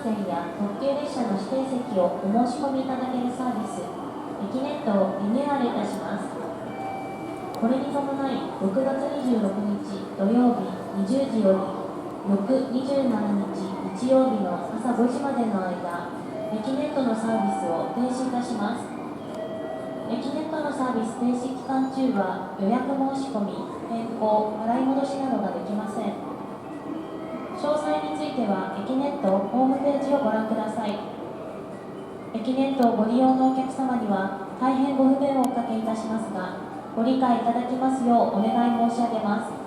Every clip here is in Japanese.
線や特急列車の指定席をお申し込みいただけるサービス、駅ネットをリニューアルいたします。これに伴い、6月26日土曜日20時より、翌27日日曜日の朝5時までの間、駅ネットのサービスを停止いたします。駅ネットのサービス停止期間中は予約申し込み、変更、払い戻しなどができません。詳細については駅ネットホームページをご覧ください。駅ネットをご利用のお客様には大変ご不便をおかけいたしますが、ご理解いただきますようお願い申し上げます。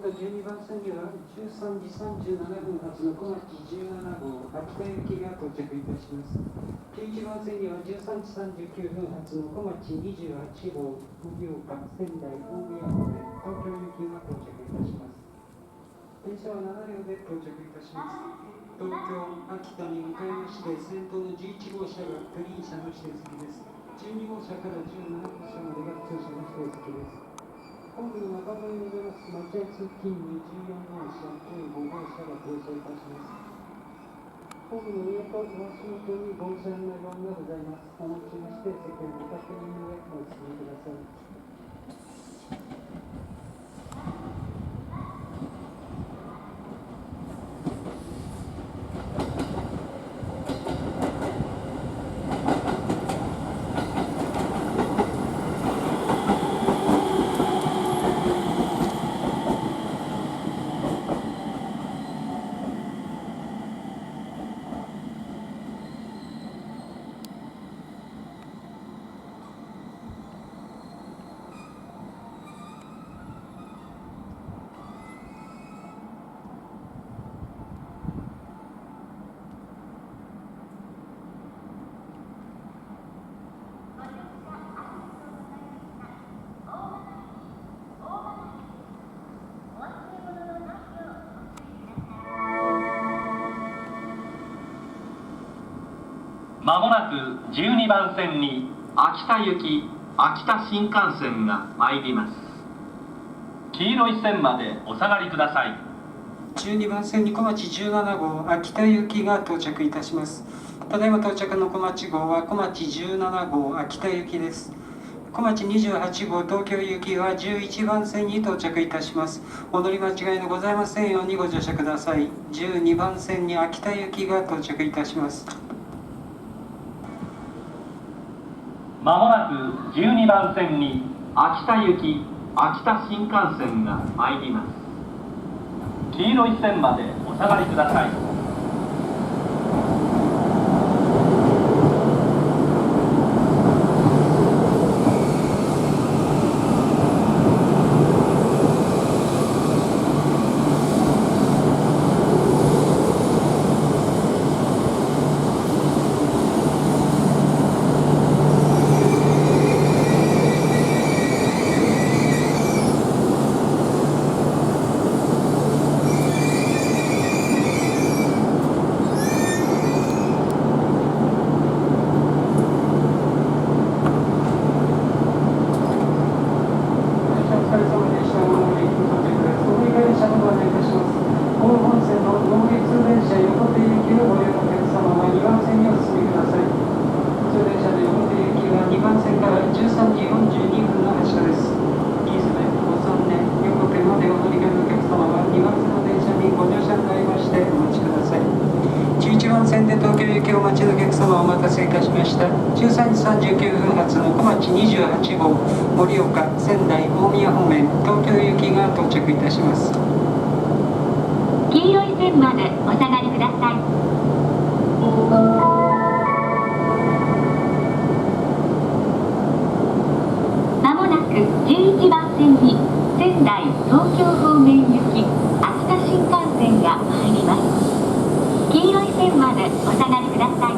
12番線には13時37分発の小町17号秋田行きが到着いたします。11番線には13時39分発の小町28号盛岡仙台大宮方面東京行きが到着いたします。電車は7両で到着いたします。東京、秋田に向かいまして先頭の11号車がグリーン車の指定席です。12号車から17号車までが通車の指定席です。本部の中沿いに出ます町屋通勤に14号車、15号車が停車いたします。本部の上と足元に号車の4がございます。お持ちの指定席をご確認の上お進みください。まもなく12番線に秋田行き秋田新幹線が参ります。黄色い線までお下がりください。12番線に小町17号秋田行きが到着いたします。ただいま到着の小町号は小町17号秋田行きです。小町28号東京行きは11番線に到着いたします。お乗り間違いのございませんようにご乗車ください。12番線に秋田行きが到着いたします。まもなく12番線に秋田行き秋田新幹線が参ります。黄色い線までお下がりください。11番線で東京行きお待ちのお客様お待たせいたしました。13時39分発の小町28号盛岡仙台大宮方面東京行きが到着いたします。黄色い線までお下がりください。まもなく11番線に仙台東京方面行き秋田新幹線が参ります。黄色い線までお下がりください。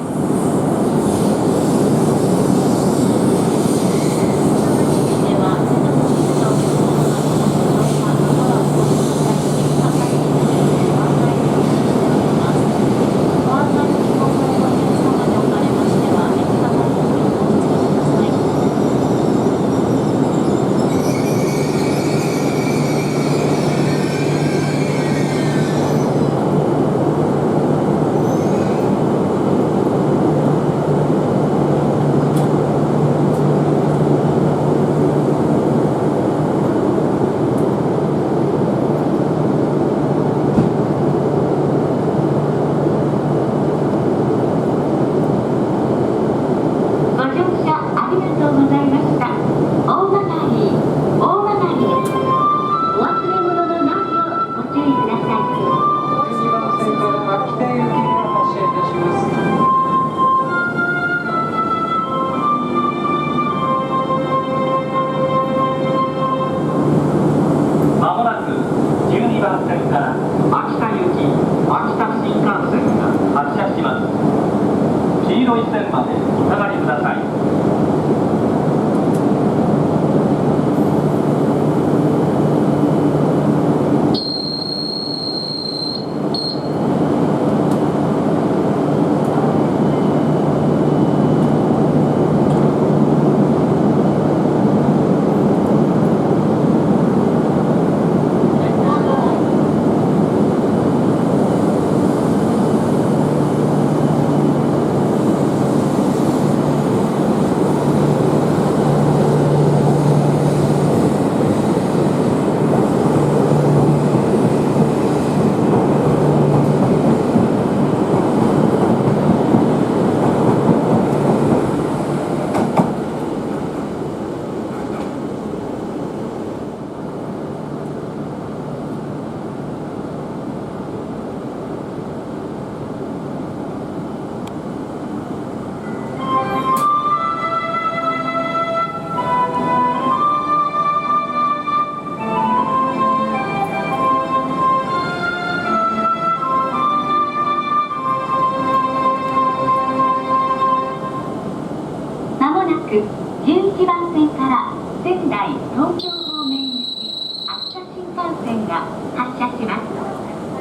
11番線から仙台東京方面行き秋田新幹線が発車します。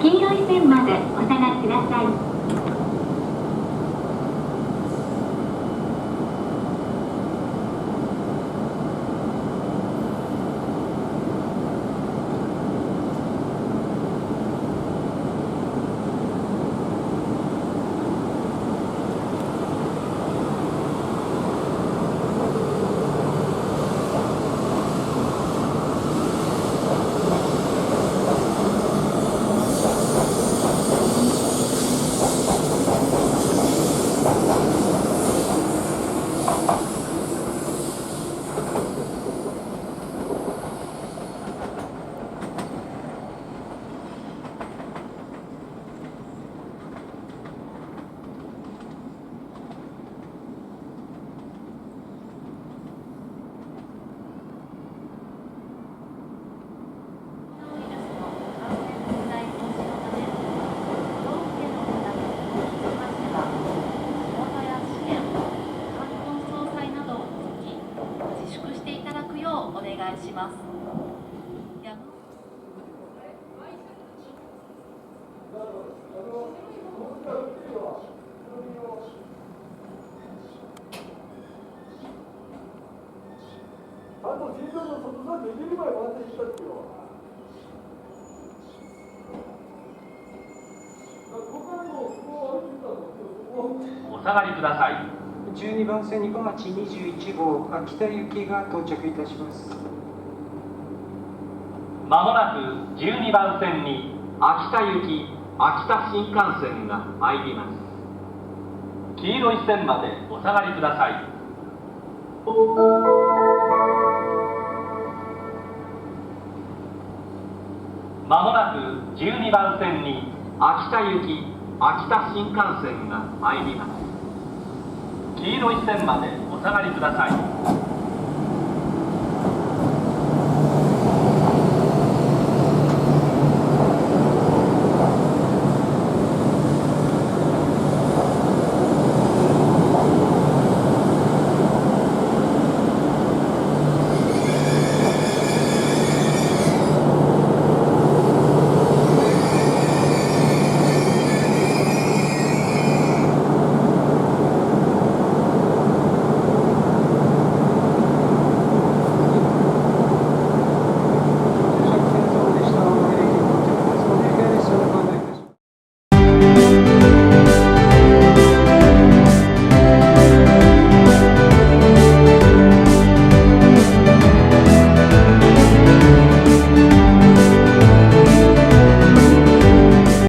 黄色い線までお下がりください。お下がりください。12番線に小町21号秋田行きが到着いたします。まもなく12番線に秋田行き秋田新幹線が参ります。黄色い線までお下がりください。まもなく12番線に秋田行き秋田新幹線が参ります。黄色い線までお下がりください。